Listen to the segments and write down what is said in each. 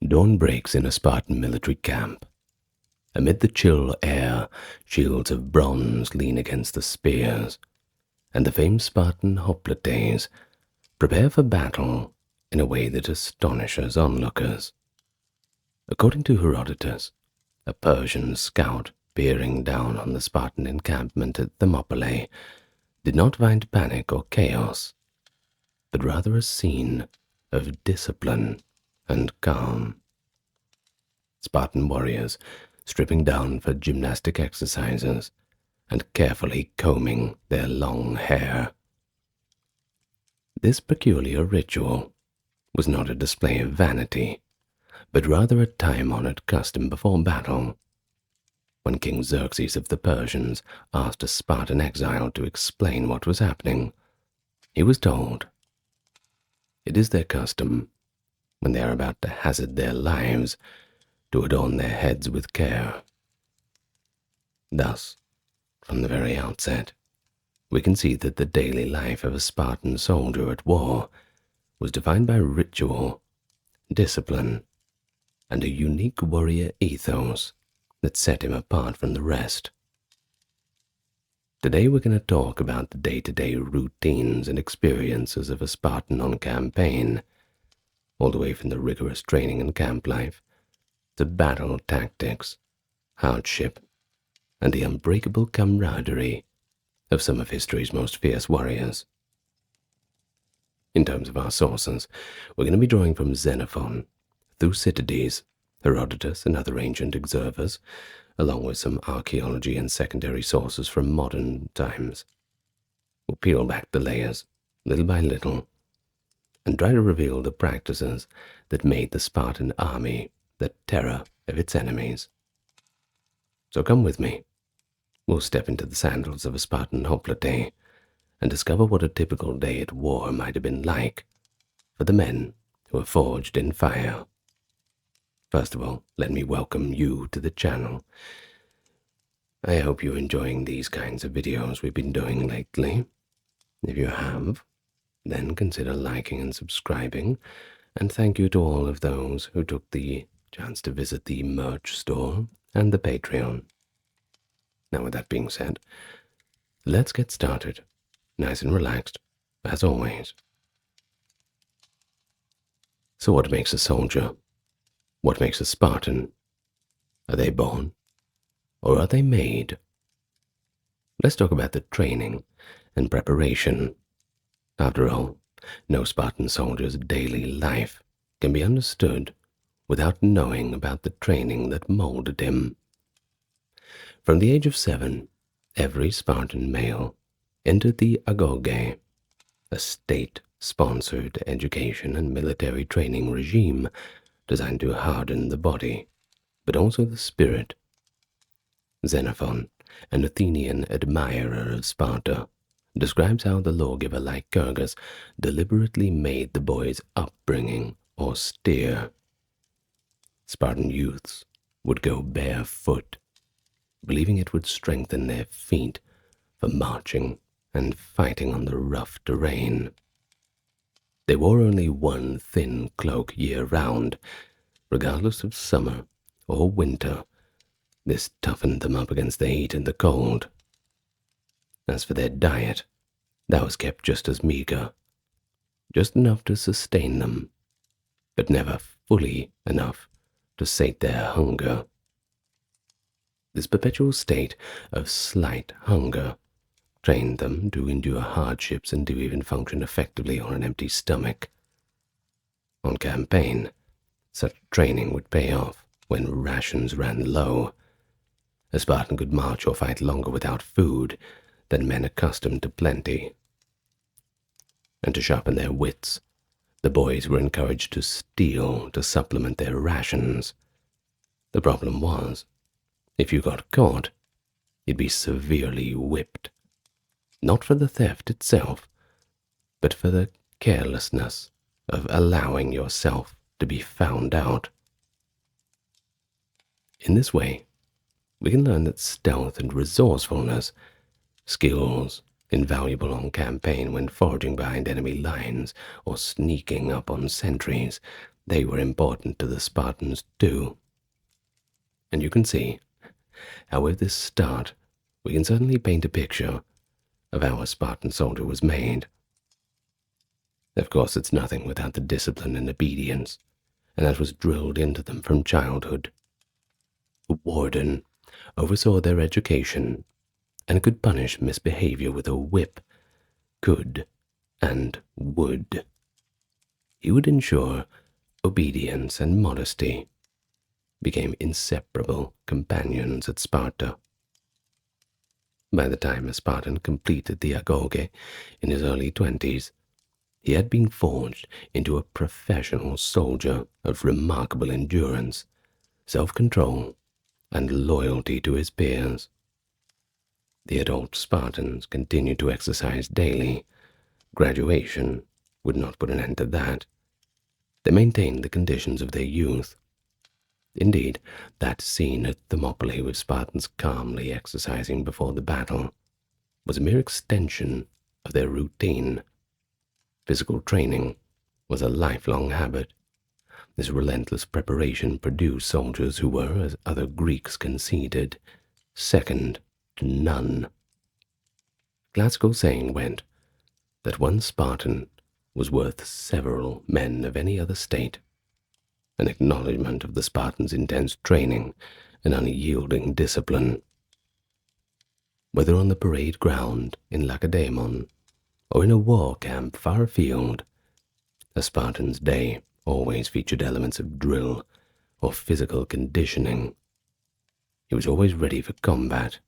Dawn breaks in a Spartan military camp. Amid the chill air, shields of bronze lean against the spears, and the famed Spartan Hoplites prepare for battle in a way that astonishes onlookers. According to Herodotus, a Persian scout peering down on the Spartan encampment at Thermopylae did not find panic or chaos, but rather a scene of discipline and calm. Spartan warriors stripping down for gymnastic exercises and carefully combing their long hair. This peculiar ritual was not a display of vanity, but rather a time-honored custom before battle. When King Xerxes of the Persians asked a Spartan exile to explain what was happening, he was told, "It is their custom, when they are about to hazard their lives, to adorn their heads with care." Thus, from the very outset, we can see that the daily life of a Spartan soldier at war was defined by ritual, discipline, and a unique warrior ethos that set him apart from the rest. Today we're going to talk about the day-to-day routines and experiences of a Spartan on campaign, all the way from the rigorous training and camp life to battle tactics, hardship, and the unbreakable camaraderie of some of history's most fierce warriors. In terms of our sources, we're going to be drawing from Xenophon, Thucydides, Herodotus, and other ancient observers, along with some archaeology and secondary sources from modern times. We'll peel back the layers, little by little, and try to reveal the practices that made the Spartan army the terror of its enemies. So come with me. We'll step into the sandals of a Spartan hoplite and discover what a typical day at war might have been like for the men who are forged in fire. First of all, let me welcome you to the channel. I hope you're enjoying these kinds of videos we've been doing lately. If you have, then consider liking and subscribing, and thank you to all of those who took the chance to visit the merch store and the Patreon. Now, with that being said, let's get started, nice and relaxed, as always. So what makes a soldier? What makes a Spartan? Are they born, or are they made? Let's talk about the training and preparation. After all, no Spartan soldier's daily life can be understood without knowing about the training that molded him. From the age of 7, every Spartan male entered the agoge, a state-sponsored education and military training regime designed to harden the body, but also the spirit. Xenophon, an Athenian admirer of Sparta, describes how the lawgiver Lycurgus deliberately made the boys' upbringing austere. Spartan youths would go barefoot, believing it would strengthen their feet for marching and fighting on the rough terrain. They wore only one thin cloak year-round, regardless of summer or winter. This toughened them up against the heat and the cold. As for their diet, that was kept just as meager, just enough to sustain them, but never fully enough to sate their hunger. This perpetual state of slight hunger trained them to endure hardships and to even function effectively on an empty stomach. On campaign, such training would pay off when rations ran low. A Spartan could march or fight longer without food than men accustomed to plenty. And to sharpen their wits, the boys were encouraged to steal to supplement their rations. The problem was, if you got caught, you'd be severely whipped. Not for the theft itself, but for the carelessness of allowing yourself to be found out. In this way, we can learn that stealth and resourcefulness, skills invaluable on campaign when foraging behind enemy lines or sneaking up on sentries, they were important to the Spartans too. And you can see how with this start, we can certainly paint a picture of how a Spartan soldier was made. Of course, it's nothing without the discipline and obedience, and that was drilled into them from childhood. A warden oversaw their education and could punish misbehavior with a whip, could and would. He would ensure obedience and modesty became inseparable companions at Sparta. By the time a Spartan completed the agoge in his early 20s, he had been forged into a professional soldier of remarkable endurance, self-control, and loyalty to his peers. The adult Spartans continued to exercise daily. Graduation would not put an end to that. They maintained the conditions of their youth. Indeed, that scene at Thermopylae with Spartans calmly exercising before the battle was a mere extension of their routine. Physical training was a lifelong habit. This relentless preparation produced soldiers who were, as other Greeks conceded, second to none. Classical saying went that one Spartan was worth several men of any other state, an acknowledgment of the Spartans' intense training and unyielding discipline. Whether on the parade ground in Lacedaemon or in a war camp far afield, a Spartan's day always featured elements of drill or physical conditioning. He was always ready for combat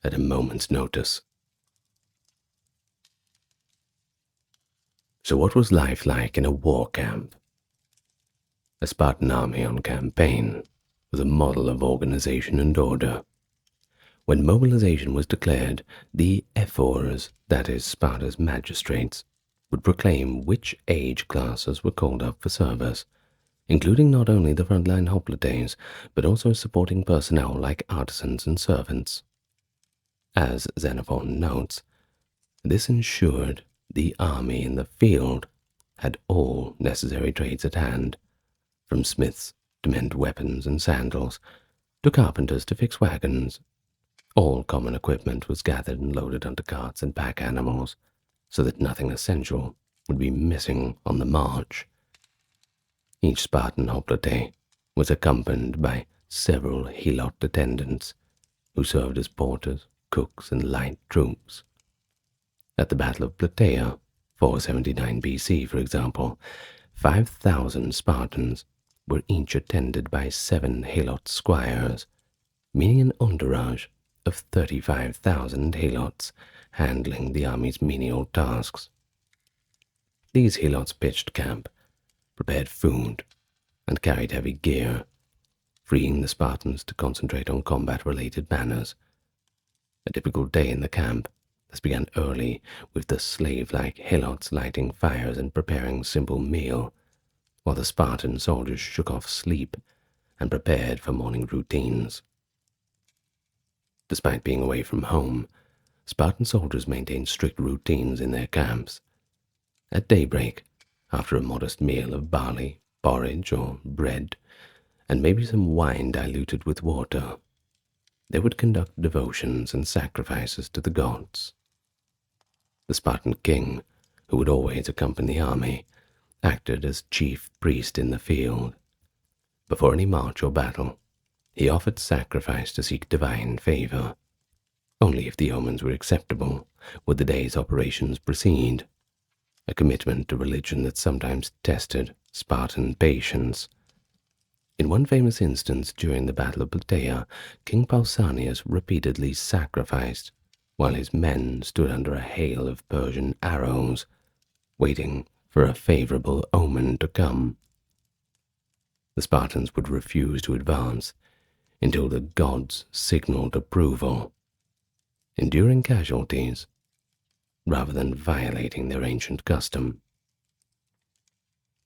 at a moment's notice. So what was life like in a war camp? A Spartan army on campaign was a model of organization and order. When mobilization was declared, the ephors, that is, Sparta's magistrates, would proclaim which age classes were called up for service, including not only the frontline hoplites, but also supporting personnel like artisans and servants. As Xenophon notes, this ensured the army in the field had all necessary trades at hand, from smiths to mend weapons and sandals, to carpenters to fix wagons. All common equipment was gathered and loaded onto carts and pack animals, so that nothing essential would be missing on the march. Each Spartan hoplite was accompanied by several helot attendants, who served as porters, cooks, and light troops. At the Battle of Plataea, 479 BC, for example, 5,000 Spartans were each attended by 7 helot squires, meaning an entourage of 35,000 helots handling the army's menial tasks. These helots pitched camp, prepared food, and carried heavy gear, freeing the Spartans to concentrate on combat-related matters. A typical day in the camp thus began early, with the slave-like helots lighting fires and preparing simple meal, while the Spartan soldiers shook off sleep and prepared for morning routines. Despite being away from home, Spartan soldiers maintained strict routines in their camps. At daybreak, after a modest meal of barley, porridge, or bread, and maybe some wine diluted with water, they would conduct devotions and sacrifices to the gods. The Spartan king, who would always accompany the army, acted as chief priest in the field. Before any march or battle, he offered sacrifice to seek divine favor. Only if the omens were acceptable would the day's operations proceed, a commitment to religion that sometimes tested Spartan patience. In one famous instance during the Battle of Plataea, King Pausanias repeatedly sacrificed, while his men stood under a hail of Persian arrows, waiting for a favorable omen to come. The Spartans would refuse to advance until the gods signaled approval, enduring casualties rather than violating their ancient custom.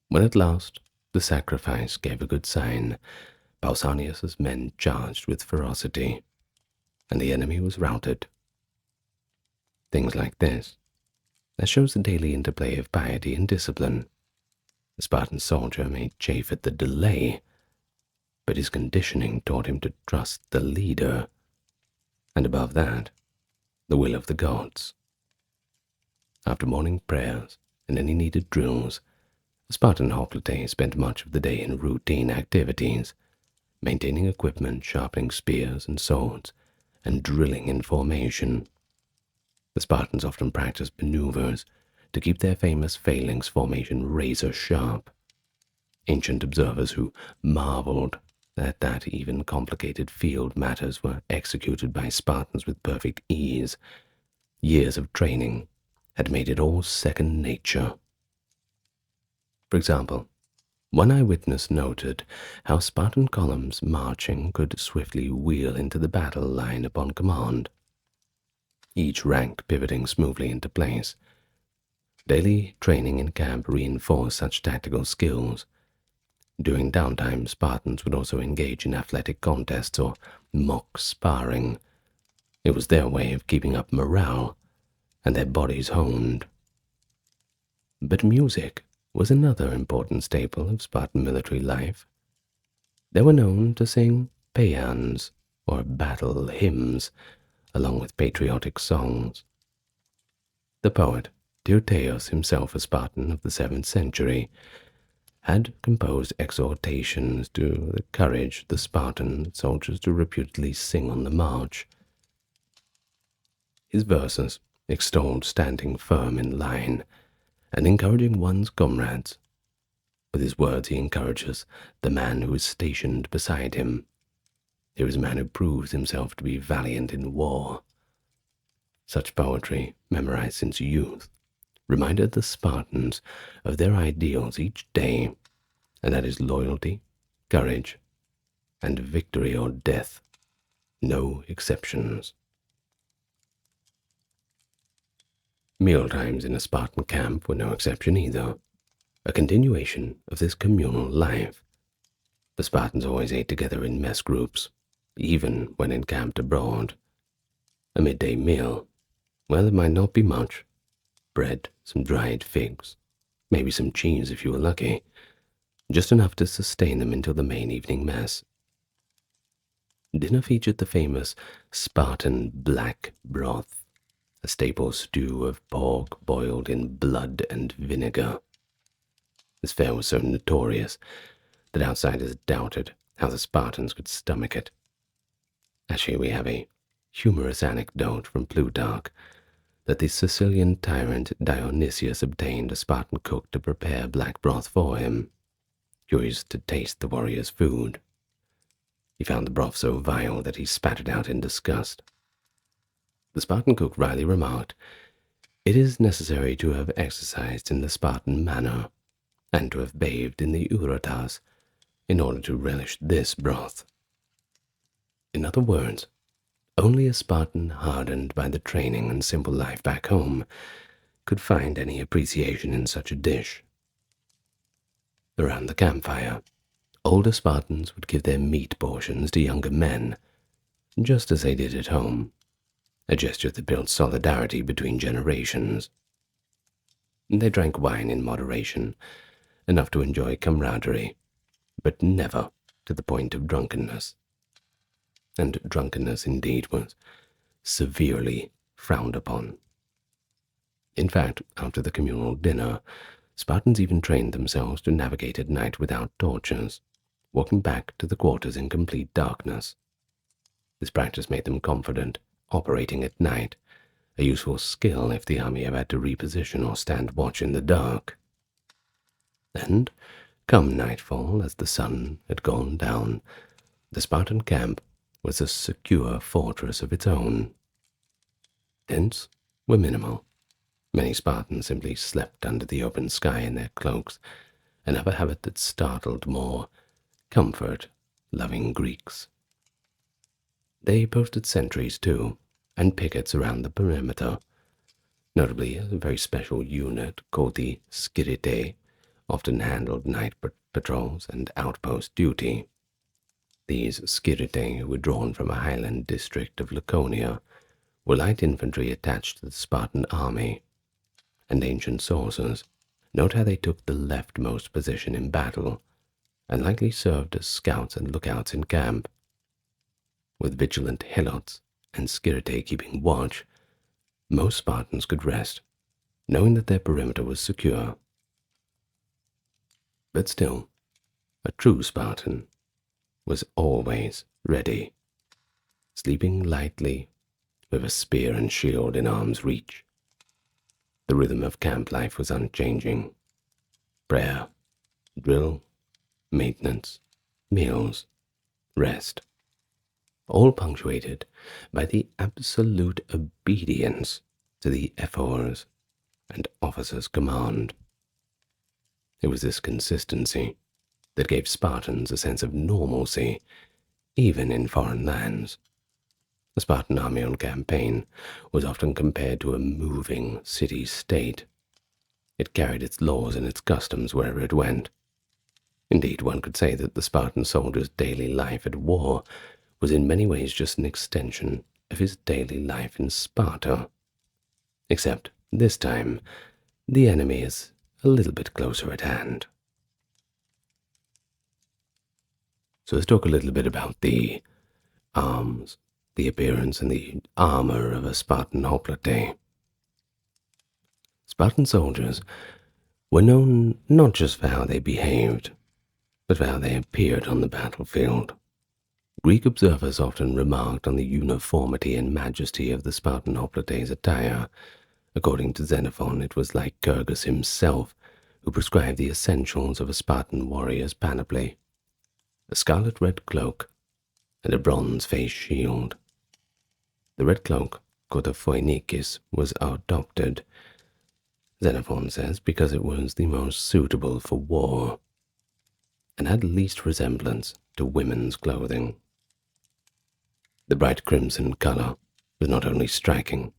When at last the sacrifice gave a good sign, Pausanias's men charged with ferocity, and the enemy was routed. Things like this, that shows the daily interplay of piety and discipline. The Spartan soldier may chafe at the delay, but his conditioning taught him to trust the leader, and above that, the will of the gods. After morning prayers and any needed drills, the Spartan Hoplite spent much of the day in routine activities, maintaining equipment, sharpening spears and swords, and drilling in formation. The Spartans often practiced maneuvers to keep their famous phalanx formation razor sharp. Ancient observers who marveled that even complicated field matters were executed by Spartans with perfect ease. Years of training had made it all second nature. For example, one eyewitness noted how Spartan columns marching could swiftly wheel into the battle line upon command, each rank pivoting smoothly into place. Daily training in camp reinforced such tactical skills. During downtime, Spartans would also engage in athletic contests or mock sparring. It was their way of keeping up morale and their bodies honed. But music was another important staple of Spartan military life. They were known to sing paeans, or battle hymns, along with patriotic songs. The poet Tyrtaeus, himself a Spartan of the 7th century, had composed exhortations to the courage the Spartan soldiers to reputedly sing on the march. His verses extolled standing firm in line and encouraging one's comrades. With his words he encourages the man who is stationed beside him. Here is a man who proves himself to be valiant in war. Such poetry, memorized since youth, reminded the Spartans of their ideals each day, and that is loyalty, courage, and victory or death. No exceptions. Mealtimes in a Spartan camp were no exception either, a continuation of this communal life. The Spartans always ate together in mess groups, even when encamped abroad. A midday meal, well, it might not be much. Bread, some dried figs, maybe some cheese if you were lucky, just enough to sustain them until the main evening mess. Dinner featured the famous Spartan black broth, a staple stew of pork boiled in blood and vinegar. This fare was so notorious that outsiders doubted how the Spartans could stomach it. Actually, we have a humorous anecdote from Plutarch that the Sicilian tyrant Dionysius obtained a Spartan cook to prepare black broth for him, curious to taste the warrior's food. He found the broth so vile that he spat it out in disgust. The Spartan cook wryly remarked, "It is necessary to have exercised in the Spartan manner, and to have bathed in the Eurotas, in order to relish this broth." In other words, only a Spartan hardened by the training and simple life back home could find any appreciation in such a dish. Around the campfire, older Spartans would give their meat portions to younger men, just as they did at home, a gesture that built solidarity between generations. They drank wine in moderation, enough to enjoy camaraderie, but never to the point of drunkenness. And drunkenness indeed was severely frowned upon. In fact, after the communal dinner, Spartans even trained themselves to navigate at night without torches, walking back to the quarters in complete darkness. This practice made them confident, operating at night, a useful skill if the army ever had to reposition or stand watch in the dark. And, come nightfall, as the sun had gone down, the Spartan camp was a secure fortress of its own. Tents were minimal. Many Spartans simply slept under the open sky in their cloaks, another habit that startled more comfort-loving Greeks. They posted sentries, too, and pickets around the perimeter, notably a very special unit called the Skirite, often handled night patrols and outpost duty. These Skirite, who were drawn from a highland district of Laconia, were light infantry attached to the Spartan army, and ancient sources Note how they took the leftmost position in battle, and likely served as scouts and lookouts in camp. With vigilant helots and sciritae keeping watch, most Spartans could rest, knowing that their perimeter was secure. But still, a true Spartan was always ready, sleeping lightly with a spear and shield in arm's reach. The rhythm of camp life was unchanging. Prayer, drill, maintenance, meals, rest, all punctuated by the absolute obedience to the ephors and officer's command. It was this consistency that gave Spartans a sense of normalcy, even in foreign lands. The Spartan army on campaign was often compared to a moving city-state. It carried its laws and its customs wherever it went. Indeed, one could say that the Spartan soldier's daily life at war was in many ways just an extension of his daily life in Sparta. Except, this time, the enemy is a little bit closer at hand. So let's talk a little bit about the arms, the appearance and the armor of a Spartan hoplite. Spartan soldiers were known not just for how they behaved, but for how they appeared on the battlefield. Greek observers often remarked on the uniformity and majesty of the Spartan hoplite's attire. According to Xenophon, it was Lycurgus himself who prescribed the essentials of a Spartan warrior's panoply: a scarlet-red cloak and a bronze-faced shield. The red cloak, called a phoenikis, was adopted, Xenophon says, because it was the most suitable for war and had least resemblance to women's clothing. The bright crimson color was not only striking,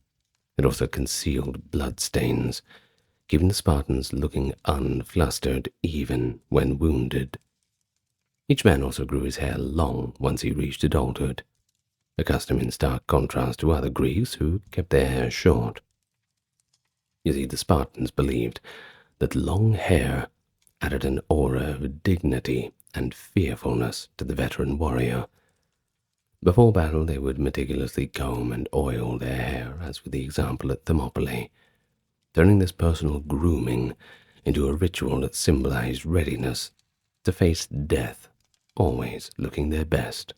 it also concealed bloodstains, keeping the Spartans looking unflustered even when wounded. Each man also grew his hair long once he reached adulthood, a custom in stark contrast to other Greeks who kept their hair short. You see, the Spartans believed that long hair added an aura of dignity and fearfulness to the veteran warrior. Before battle, they would meticulously comb and oil their hair, as with the example at Thermopylae, turning this personal grooming into a ritual that symbolized readiness to face death, always looking their best.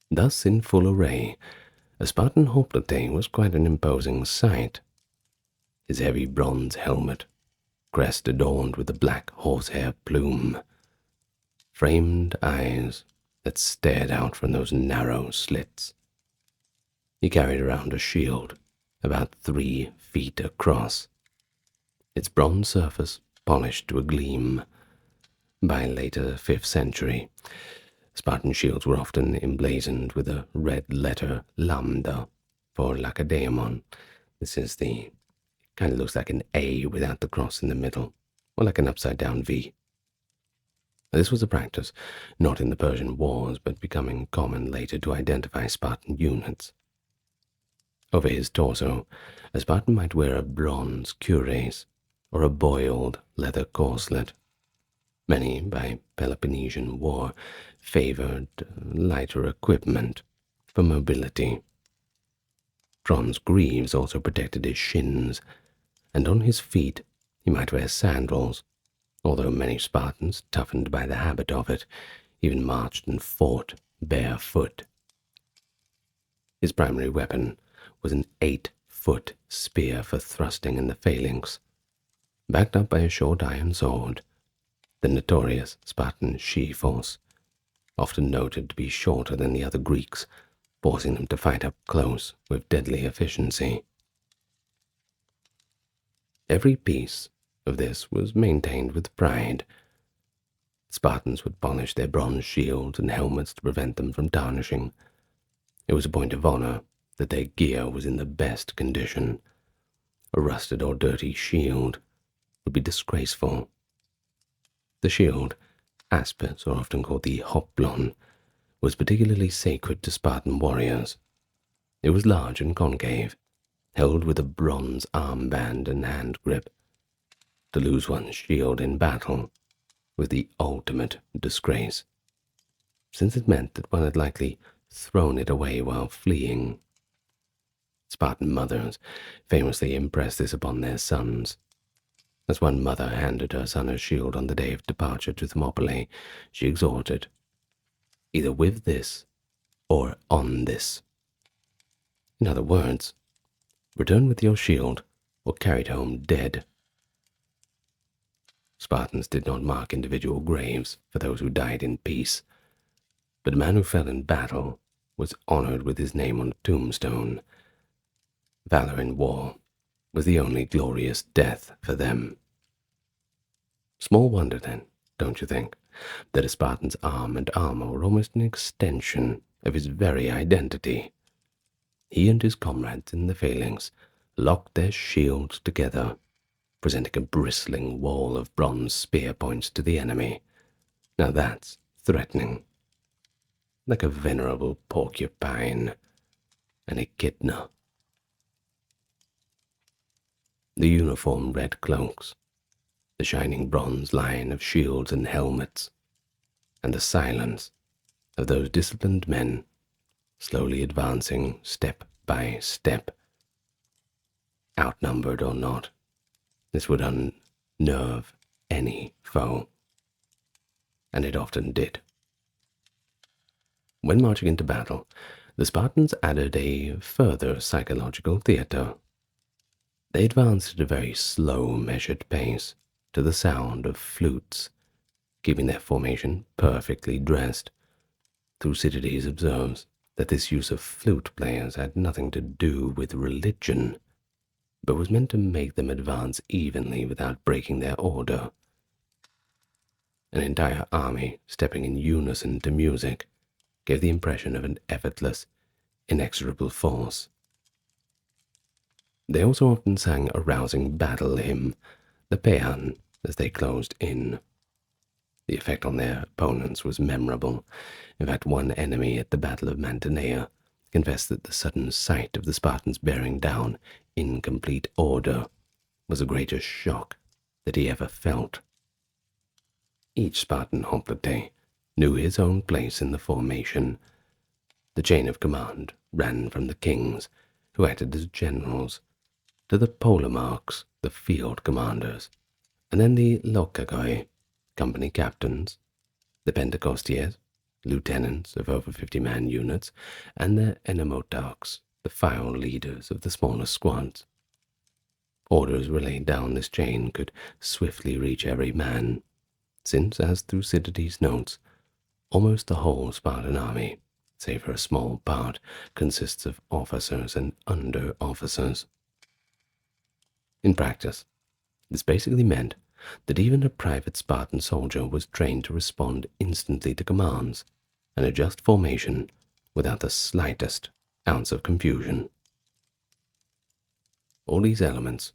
Thus, in full array, a Spartan hoplite was quite an imposing sight. His heavy bronze helmet, crest adorned with a black horsehair plume, framed eyes that stared out from those narrow slits. He carried around a shield about 3 feet across, its bronze surface polished to a gleam. By later 5th century, Spartan shields were often emblazoned with a red letter lambda for Lacedaemon. This is kind of looks like an A without the cross in the middle, or like an upside-down V. This was a practice not in the Persian Wars, but becoming common later to identify Spartan units. Over his torso, a Spartan might wear a bronze cuirass or a boiled leather corselet. Many, by Peloponnesian War, favored lighter equipment for mobility. Bronze greaves also protected his shins, and on his feet he might wear sandals, although many Spartans, toughened by the habit of it, even marched and fought barefoot. His primary weapon was an 8-foot spear for thrusting in the phalanx, backed up by a short iron sword, the notorious Spartan she-force, often noted to be shorter than the other Greeks, forcing them to fight up close with deadly efficiency. Every piece of this was maintained with pride. Spartans would polish their bronze shields and helmets to prevent them from tarnishing. It was a point of honor that their gear was in the best condition. A rusted or dirty shield would be disgraceful. The shield, aspis, or often called the hoplon, was particularly sacred to Spartan warriors. It was large and concave, held with a bronze armband and hand grip. To lose one's shield in battle was the ultimate disgrace, since it meant that one had likely thrown it away while fleeing. Spartan mothers famously impressed this upon their sons. As one mother handed her son a shield on the day of departure to Thermopylae, she exhorted, "Either with this or on this." In other words, return with your shield or carry it home dead. Spartans did not mark individual graves for those who died in peace, but a man who fell in battle was honored with his name on a tombstone. Valor in war was the only glorious death for them. Small wonder, then, don't you think, that a Spartan's arm and armor were almost an extension of his very identity. He and his comrades in the phalanx locked their shields together, presenting a bristling wall of bronze spear points to the enemy. Now that's threatening. Like a venerable porcupine, an echidna. The uniform red cloaks, the shining bronze line of shields and helmets, and the silence of those disciplined men slowly advancing step by step. Outnumbered or not, this would unnerve any foe, and it often did. When marching into battle, the Spartans added a further psychological theater. They advanced at a very slow, measured pace, to the sound of flutes, keeping their formation perfectly dressed. Thucydides observes that this use of flute players had nothing to do with religion, but was meant to make them advance evenly without breaking their order. An entire army stepping in unison to music gave the impression of an effortless, inexorable force. They also often sang a rousing battle hymn, the paean, as they closed in. The effect on their opponents was memorable. In fact, one enemy at the Battle of Mantinea confessed that the sudden sight of the Spartans bearing down in complete order was the greatest shock that he ever felt. Each Spartan hoplite knew his own place in the formation. The chain of command ran from the kings, who acted as generals, to the polemarchs, the field commanders, and then the lokagoi, company captains, the pentecostiers, lieutenants of over 50-man units, and the enemotarchs, the file leaders of the smaller squads. Orders relayed down this chain could swiftly reach every man, since, as Thucydides notes, almost the whole Spartan army, save for a small part, consists of officers and under-officers. In practice, this basically meant that even a private Spartan soldier was trained to respond instantly to commands and adjust formation without the slightest ounce of confusion. All these elements,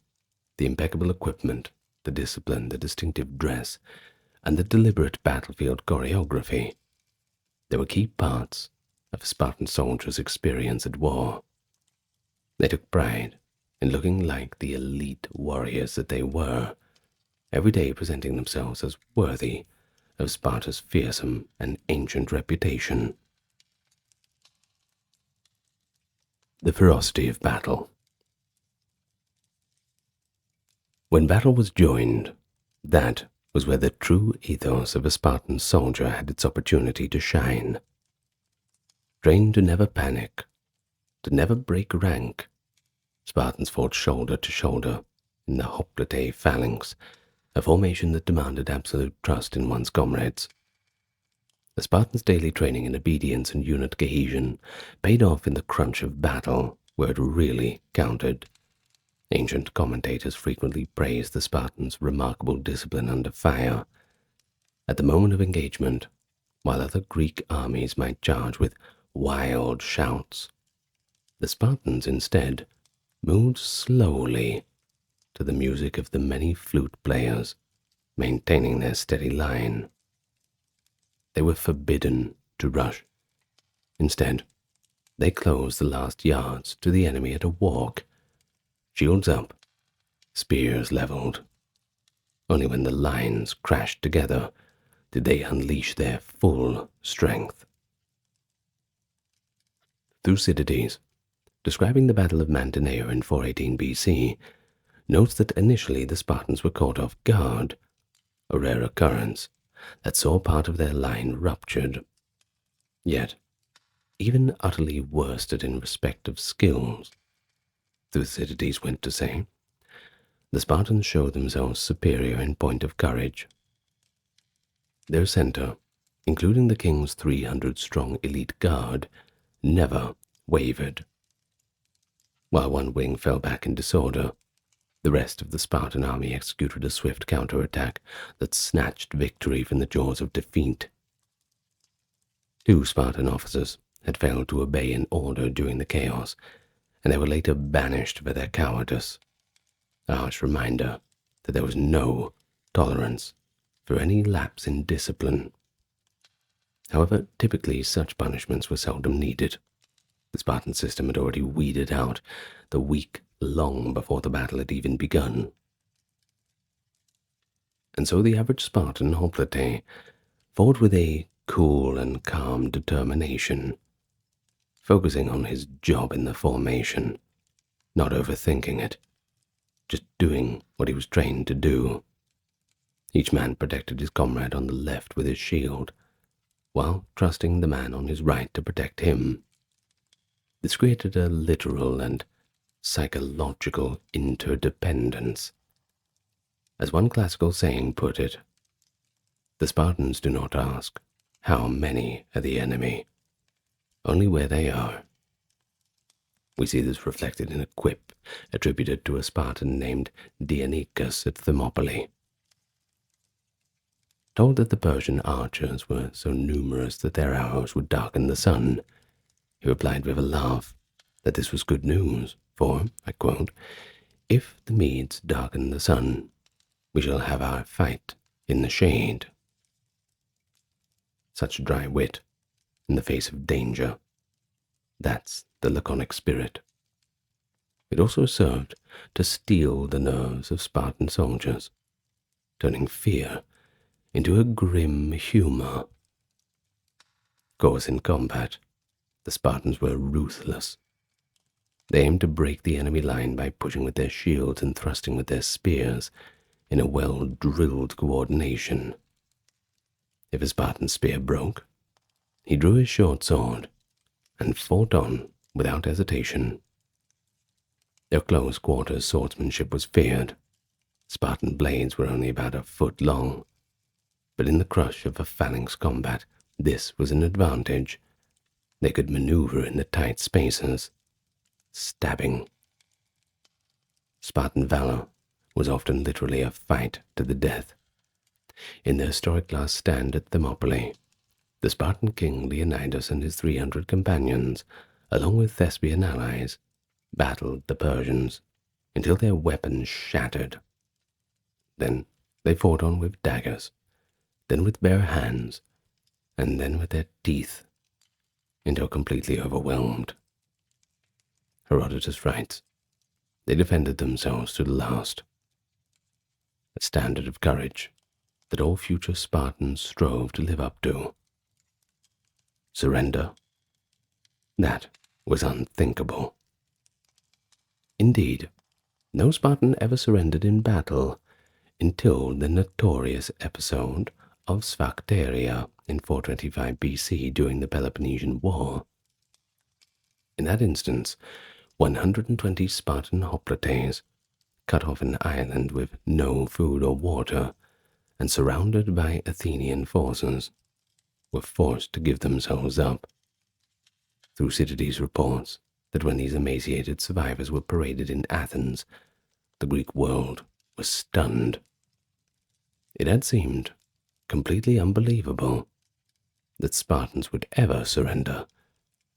the impeccable equipment, the discipline, the distinctive dress, and the deliberate battlefield choreography, they were key parts of a Spartan soldier's experience at war. They took pride in looking like the elite warriors that they were, every day presenting themselves as worthy of Sparta's fearsome and ancient reputation. The ferocity of battle. When battle was joined, that was where the true ethos of a Spartan soldier had its opportunity to shine. Trained to never panic, to never break rank, Spartans fought shoulder to shoulder in the hoplite phalanx, a formation that demanded absolute trust in one's comrades. The Spartans' daily training in obedience and unit cohesion paid off in the crunch of battle, where it really counted. Ancient commentators frequently praised the Spartans' remarkable discipline under fire. At the moment of engagement, while other Greek armies might charge with wild shouts, the Spartans instead moved slowly to the music of the many flute players, maintaining their steady line. They were forbidden to rush. Instead, they closed the last yards to the enemy at a walk, shields up, spears leveled. Only when the lines crashed together did they unleash their full strength. Thucydides, describing the Battle of Mantinea in 418 BC, notes that initially the Spartans were caught off guard, a rare occurrence that saw part of their line ruptured. Yet, even utterly worsted in respect of skills, Thucydides went to say, the Spartans showed themselves superior in point of courage. Their center, including the king's 300-strong elite guard, never wavered. While one wing fell back in disorder, the rest of the Spartan army executed a swift counterattack that snatched victory from the jaws of defeat. 2 Spartan officers had failed to obey an order during the chaos, and they were later banished for their cowardice, a harsh reminder that there was no tolerance for any lapse in discipline. However, typically such punishments were seldom needed. The Spartan system had already weeded out the weak long before the battle had even begun. And so the average Spartan hoplite fought with a cool and calm determination, focusing on his job in the formation, not overthinking it, just doing what he was trained to do. Each man protected his comrade on the left with his shield, while trusting the man on his right to protect him. This created a literal and psychological interdependence. As one classical saying put it, the Spartans do not ask, how many are the enemy? Only where they are. We see this reflected in a quip attributed to a Spartan named Dionychus at Thermopylae. Told that the Persian archers were so numerous that their arrows would darken the sun, he replied with a laugh that this was good news, for, I quote, if the Medes darken the sun, we shall have our fight in the shade. Such dry wit in the face of danger. That's the laconic spirit. It also served to steel the nerves of Spartan soldiers, turning fear into a grim humor. Of course, in combat, the Spartans were ruthless. They aimed to break the enemy line by pushing with their shields and thrusting with their spears in a well-drilled coordination. If a Spartan spear broke, he drew his short sword and fought on without hesitation. Their close quarters swordsmanship was feared. Spartan blades were only about a foot long, but in the crush of a phalanx combat, this was an advantage. They could maneuver in the tight spaces, stabbing. Spartan valor was often literally a fight to the death. In the historic last stand at Thermopylae, the Spartan king Leonidas and his 300 companions, along with Thespian allies, battled the Persians until their weapons shattered. Then they fought on with daggers, then with bare hands, and then with their teeth, until completely overwhelmed. Herodotus writes, they defended themselves to the last, a standard of courage that all future Spartans strove to live up to. Surrender? That was unthinkable. Indeed, no Spartan ever surrendered in battle until the notorious episode of Sphacteria in 425 BC during the Peloponnesian War. In that instance, 120 Spartan hoplites, cut off an island with no food or water and surrounded by Athenian forces, were forced to give themselves up. Thucydides reports that when these emaciated survivors were paraded in Athens, the Greek world was stunned. It had seemed completely unbelievable that Spartans would ever surrender,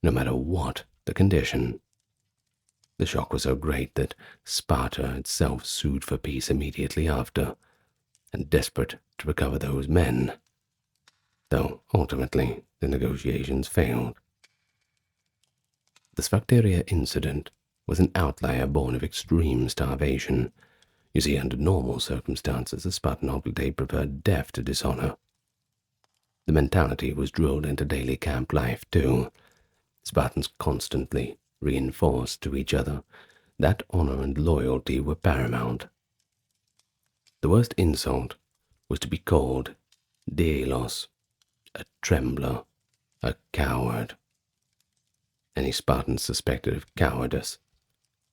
no matter what the condition. The shock was so great that Sparta itself sued for peace immediately after, and desperate to recover those men, though ultimately the negotiations failed. The Sphacteria incident was an outlier born of extreme starvation, You see, under normal circumstances, the Spartan Hoplite preferred death to dishonor. The mentality was drilled into daily camp life, too. Spartans constantly reinforced to each other that honor and loyalty were paramount. The worst insult was to be called Delos, a trembler, a coward. Any Spartan suspected of cowardice,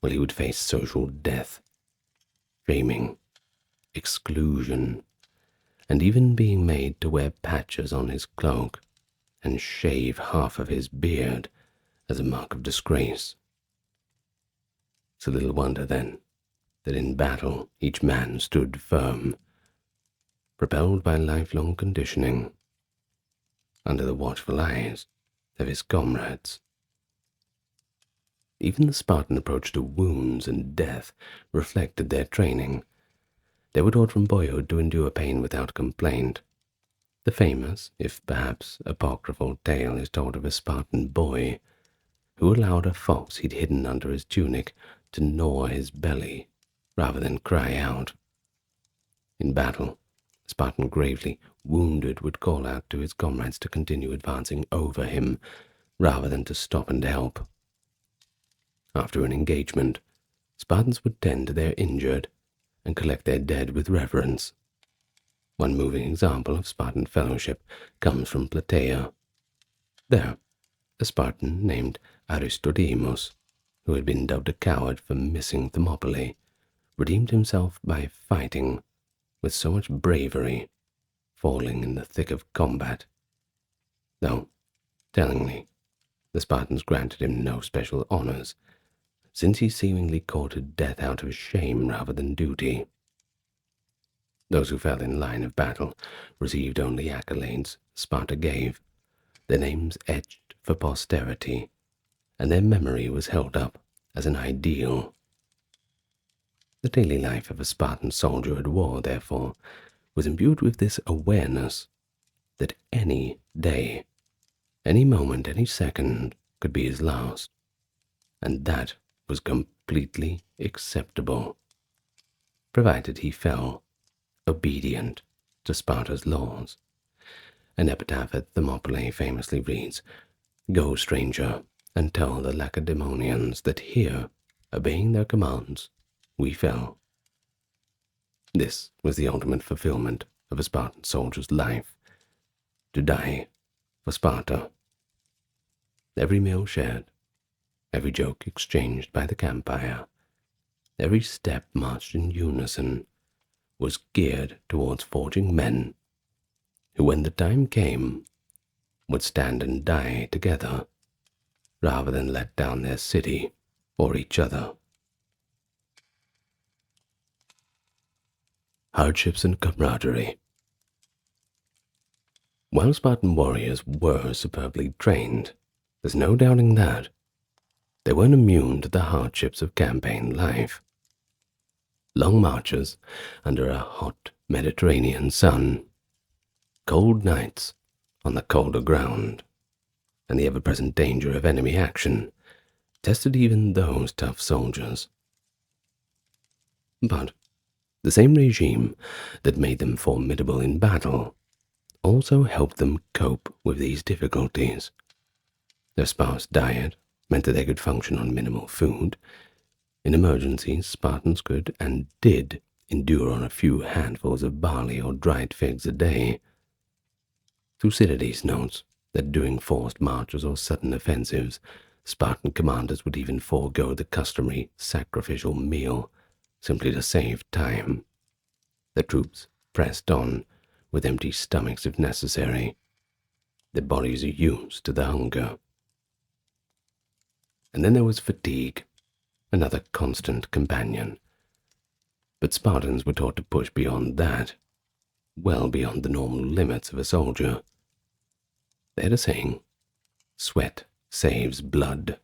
well, he would face social death, shaming, exclusion, and even being made to wear patches on his cloak and shave half of his beard as a mark of disgrace. So little wonder, then, that in battle each man stood firm, propelled by lifelong conditioning, under the watchful eyes of his comrades. Even the Spartan approach to wounds and death reflected their training. They were taught from boyhood to endure pain without complaint. The famous, if perhaps apocryphal, tale is told of a Spartan boy who allowed a fox he'd hidden under his tunic to gnaw his belly rather than cry out. In battle, a Spartan gravely wounded would call out to his comrades to continue advancing over him rather than to stop and help. After an engagement, Spartans would tend to their injured and collect their dead with reverence. One moving example of Spartan fellowship comes from Plataea. There, a Spartan named Aristodemus, who had been dubbed a coward for missing Thermopylae, redeemed himself by fighting with so much bravery, falling in the thick of combat. Though, tellingly, the Spartans granted him no special honors, since he seemingly courted death out of shame rather than duty. Those who fell in line of battle received only accolades Sparta gave, their names etched for posterity, and their memory was held up as an ideal. The daily life of a Spartan soldier at war, therefore, was imbued with this awareness that any day, any moment, any second could be his last, and that was completely acceptable, provided he fell obedient to Sparta's laws. An epitaph at Thermopylae famously reads, "Go, stranger, and tell the Lacedaemonians that here, obeying their commands, we fell." This was the ultimate fulfillment of a Spartan soldier's life, to die for Sparta. Every meal shared, every joke exchanged by the campfire, every step marched in unison, was geared towards forging men who, when the time came, would stand and die together rather than let down their city or each other. Hardships and camaraderie. While Spartan warriors were superbly trained, there's no doubting that, they weren't immune to the hardships of campaign life. Long marches under a hot Mediterranean sun, cold nights on the colder ground, and the ever-present danger of enemy action tested even those tough soldiers. But the same regime that made them formidable in battle also helped them cope with these difficulties. Their sparse diet meant that they could function on minimal food. In emergencies, Spartans could and did endure on a few handfuls of barley or dried figs a day. Thucydides notes that during forced marches or sudden offensives, Spartan commanders would even forego the customary sacrificial meal simply to save time. The troops pressed on with empty stomachs if necessary. Their bodies are used to the hunger. And then there was fatigue, another constant companion. But Spartans were taught to push beyond that, well beyond the normal limits of a soldier. They had a saying, "Sweat saves blood."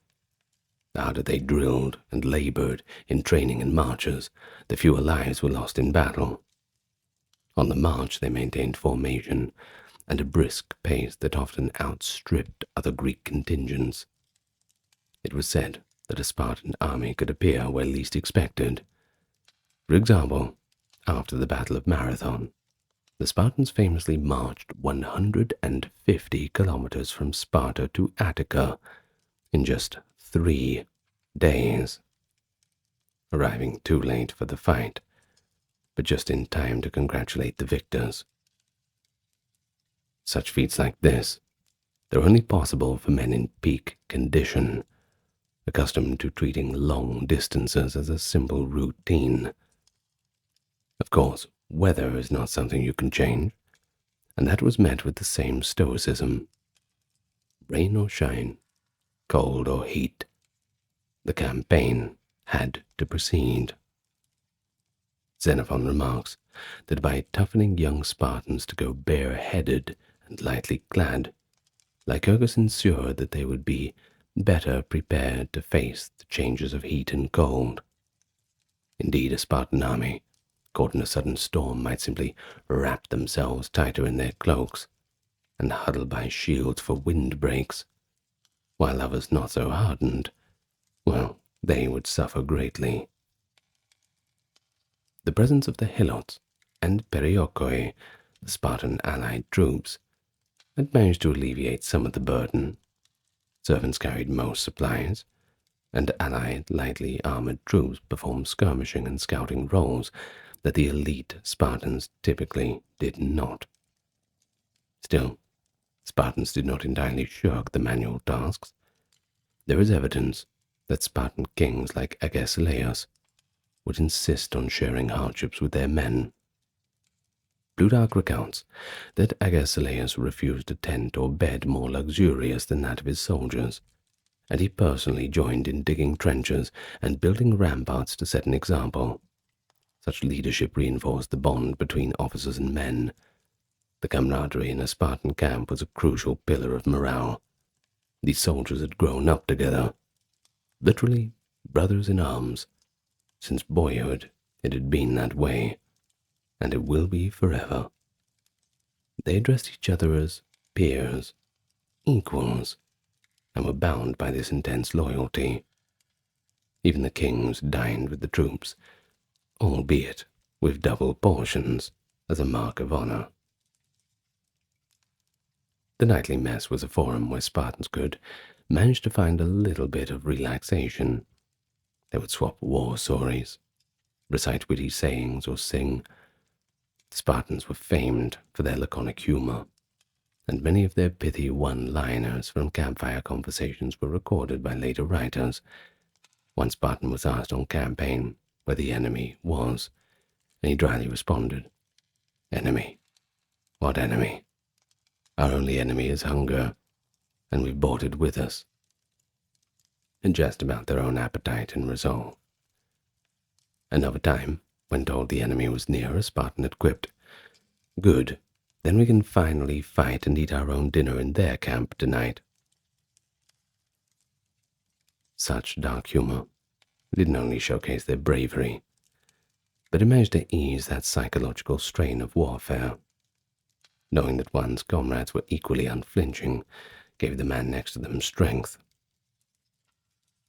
The harder they drilled and labored in training and marches, the fewer lives were lost in battle. On the march they maintained formation and a brisk pace that often outstripped other Greek contingents. It was said that a Spartan army could appear where least expected. For example, after the Battle of Marathon, the Spartans famously marched 150 kilometers from Sparta to Attica in just 3 days, arriving too late for the fight, but just in time to congratulate the victors. Such feats like this, they're only possible for men in peak condition, accustomed to treating long distances as a simple routine. Of course, weather is not something you can change, and that was met with the same stoicism. Rain or shine, cold or heat, the campaign had to proceed. Xenophon remarks that by toughening young Spartans to go bareheaded and lightly clad, Lycurgus ensured that they would be better prepared to face the changes of heat and cold. Indeed, a Spartan army, caught in a sudden storm, might simply wrap themselves tighter in their cloaks and huddle by shields for windbreaks, while others not so hardened, well, they would suffer greatly. The presence of the helots and periokoi, the Spartan allied troops, had managed to alleviate some of the burden. Servants carried most supplies, and allied lightly armored troops performed skirmishing and scouting roles that the elite Spartans typically did not. Still, Spartans did not entirely shirk the manual tasks. There is evidence that Spartan kings like Agesilaus would insist on sharing hardships with their men. Plutarch recounts that Agesilaus refused a tent or bed more luxurious than that of his soldiers, and he personally joined in digging trenches and building ramparts to set an example. Such leadership reinforced the bond between officers and men. The camaraderie in a Spartan camp was a crucial pillar of morale. These soldiers had grown up together, literally brothers in arms. Since boyhood, it had been that way, and it will be forever. They addressed each other as peers, equals, and were bound by this intense loyalty. Even the kings dined with the troops, albeit with double portions, as a mark of honor. The nightly mess was a forum where Spartans could manage to find a little bit of relaxation. They would swap war stories, recite witty sayings, or sing. The Spartans were famed for their laconic humor, and many of their pithy one-liners from campfire conversations were recorded by later writers. One Spartan was asked on campaign where the enemy was, and he dryly responded, "Enemy? What enemy? Our only enemy is hunger, and we've brought it with us," and jest about their own appetite and resolve. Another time, when told the enemy was near, a Spartan had quipped, "Good, then we can finally fight and eat our own dinner in their camp tonight." Such dark humor didn't only showcase their bravery, but it managed to ease that psychological strain of warfare. Knowing that one's comrades were equally unflinching gave the man next to them strength.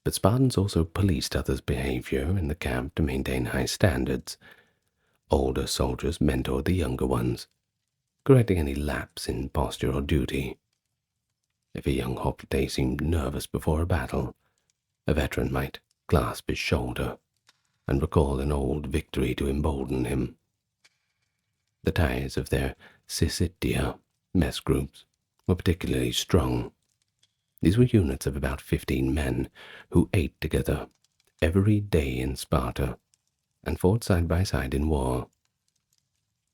But Spartans also policed others' behavior in the camp to maintain high standards. Older soldiers mentored the younger ones, correcting any lapse in posture or duty. If a young hoplite seemed nervous before a battle, a veteran might clasp his shoulder and recall an old victory to embolden him. The ties of their Syssitia mess groups were particularly strong. These were units of about 15 men who ate together every day in Sparta and fought side by side in war.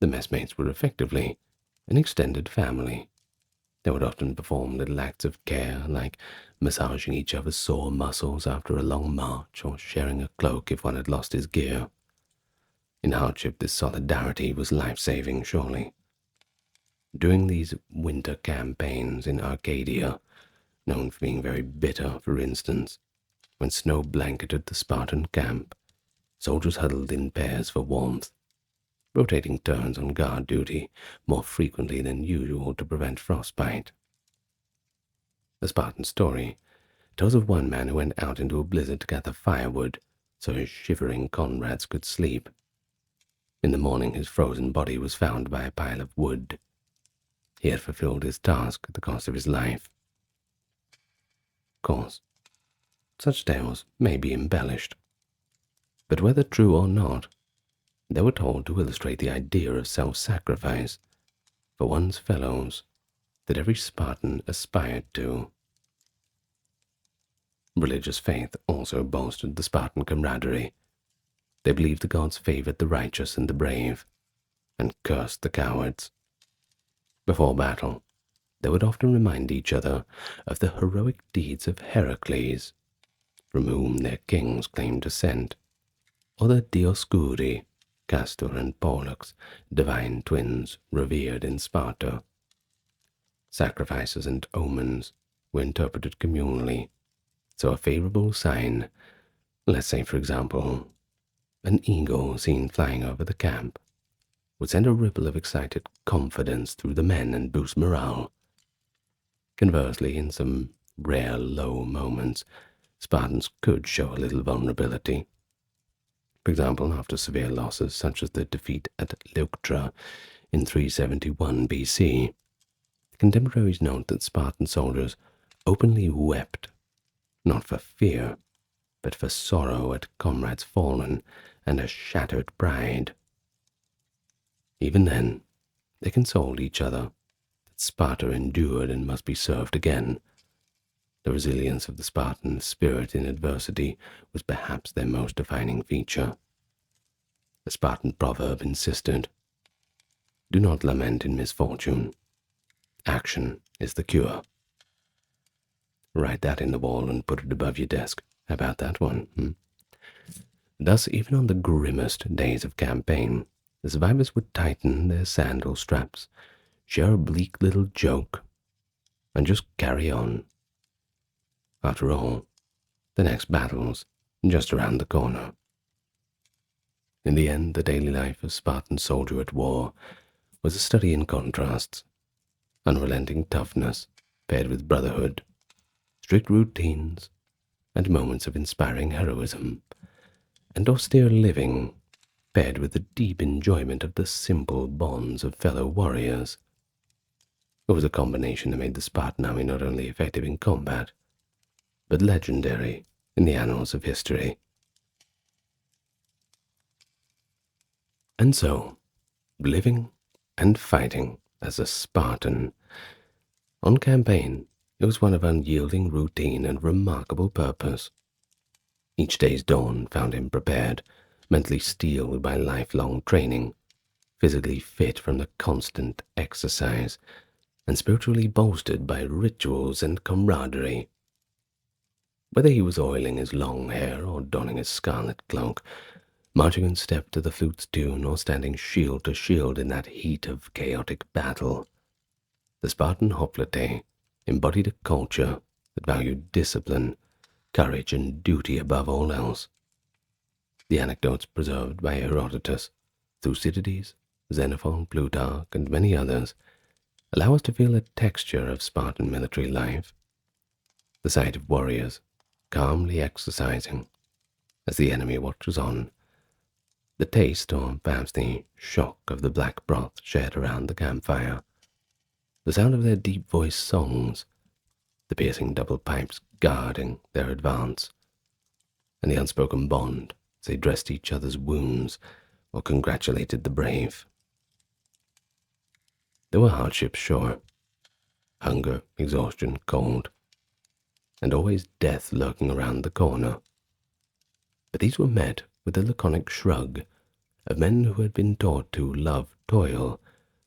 The messmates were effectively an extended family. They would often perform little acts of care, like massaging each other's sore muscles after a long march or sharing a cloak if one had lost his gear. In hardship, this solidarity was life-saving, surely. During these winter campaigns in Arcadia, known for being very bitter, for instance, when snow blanketed the Spartan camp, soldiers huddled in pairs for warmth, rotating turns on guard duty more frequently than usual to prevent frostbite. The Spartan story tells of one man who went out into a blizzard to gather firewood so his shivering comrades could sleep. In the morning his frozen body was found by a pile of wood. He had fulfilled his task at the cost of his life. Of course, such tales may be embellished, but whether true or not, they were told to illustrate the idea of self-sacrifice for one's fellows that every Spartan aspired to. Religious faith also bolstered the Spartan camaraderie. They believed the gods favored the righteous and the brave, and cursed the cowards. Before battle, they would often remind each other of the heroic deeds of Heracles, from whom their kings claimed descent, or the Dioscuri, Castor and Pollux, divine twins revered in Sparta. Sacrifices and omens were interpreted communally, so a favorable sign, let's say for example, an eagle seen flying over the camp, would send a ripple of excited confidence through the men and boost morale. Conversely, in some rare low moments, Spartans could show a little vulnerability. For example, after severe losses such as the defeat at Leuctra in 371 BC, contemporaries note that Spartan soldiers openly wept, not for fear, but for sorrow at comrades fallen and a shattered pride. Even then, they consoled each other that Sparta endured and must be served again. The resilience of the Spartan spirit in adversity was perhaps their most defining feature. The Spartan proverb insisted, "Do not lament in misfortune. Action is the cure." Write that in the wall and put it above your desk. How about that one? Thus, even on the grimmest days of campaign, the survivors would tighten their sandal straps, share a bleak little joke, and just carry on. After all, the next battle's just around the corner. In the end, the daily life of Spartan soldier at war was a study in contrasts, unrelenting toughness paired with brotherhood, strict routines, and moments of inspiring heroism, and austere living paired with the deep enjoyment of the simple bonds of fellow warriors. It was a combination that made the Spartan army not only effective in combat, but legendary in the annals of history. And so, living and fighting as a Spartan. On campaign, it was one of unyielding routine and remarkable purpose. Each day's dawn found him prepared, mentally steeled by lifelong training, physically fit from the constant exercise, and spiritually bolstered by rituals and camaraderie. Whether he was oiling his long hair or donning his scarlet cloak, marching in step to the flute's tune, or standing shield to shield in that heat of chaotic battle, the Spartan Hoplite embodied a culture that valued discipline, courage, and duty above all else. The anecdotes preserved by Herodotus, Thucydides, Xenophon, Plutarch, and many others allow us to feel a texture of Spartan military life. The sight of warriors calmly exercising as the enemy watches on, the taste or perhaps the shock of the black broth shared around the campfire, the sound of their deep-voiced songs, the piercing double pipes guarding their advance, and the unspoken bond as they dressed each other's wounds or congratulated the brave. There were hardships, sure, hunger, exhaustion, cold, and always death lurking around the corner. But these were met with a laconic shrug of men who had been taught to love toil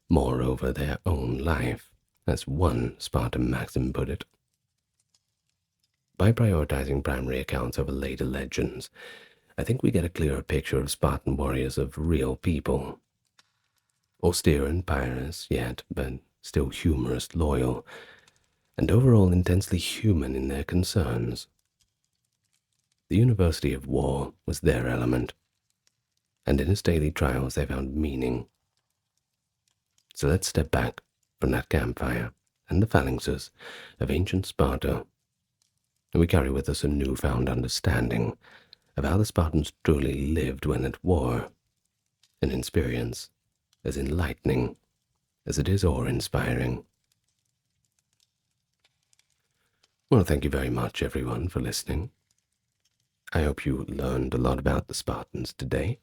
more over their own life, as one Spartan maxim put it. By prioritizing primary accounts over later legends, I think we get a clearer picture of Spartan warriors of real people. Austere and pious yet, but still humorous, loyal, and overall intensely human in their concerns. The University of War was their element, and in its daily trials they found meaning. So let's step back from that campfire and the phalanxes of ancient Sparta, and we carry with us a newfound understanding of how the Spartans truly lived when at war, an experience as enlightening as it is awe-inspiring. Well, thank you very much, everyone, for listening. I hope you learned a lot about the Spartans today.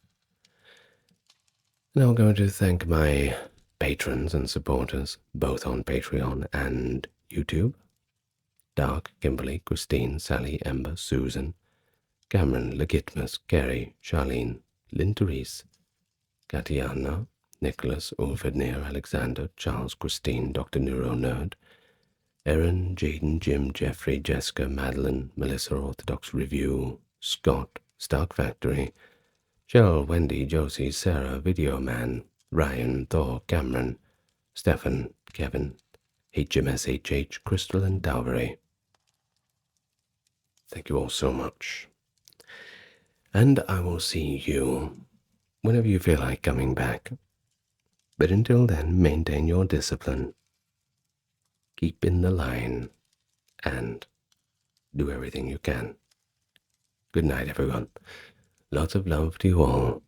And I'm going to thank my patrons and supporters, both on Patreon and YouTube. Dark, Kimberly, Christine, Sally, Ember, Susan, Cameron, Legitmus, Carrie, Charlene, Lynn Therese, Katiana, Nicholas, Ulfred Near, Alexander, Charles, Christine, Dr. Neuro Nerd, Erin, Jaden, Jim, Jeffrey, Jessica, Madeline, Melissa, Orthodox Review, Scott, Stark Factory, Cheryl, Wendy, Josie, Sarah, Video Man, Ryan, Thor, Cameron, Stefan, Kevin, HMSHH, Crystal, and Dowry. Thank you all so much. And I will see you whenever you feel like coming back. But until then, maintain your discipline, keep in the line, and do everything you can. Good night, everyone. Lots of love to you all.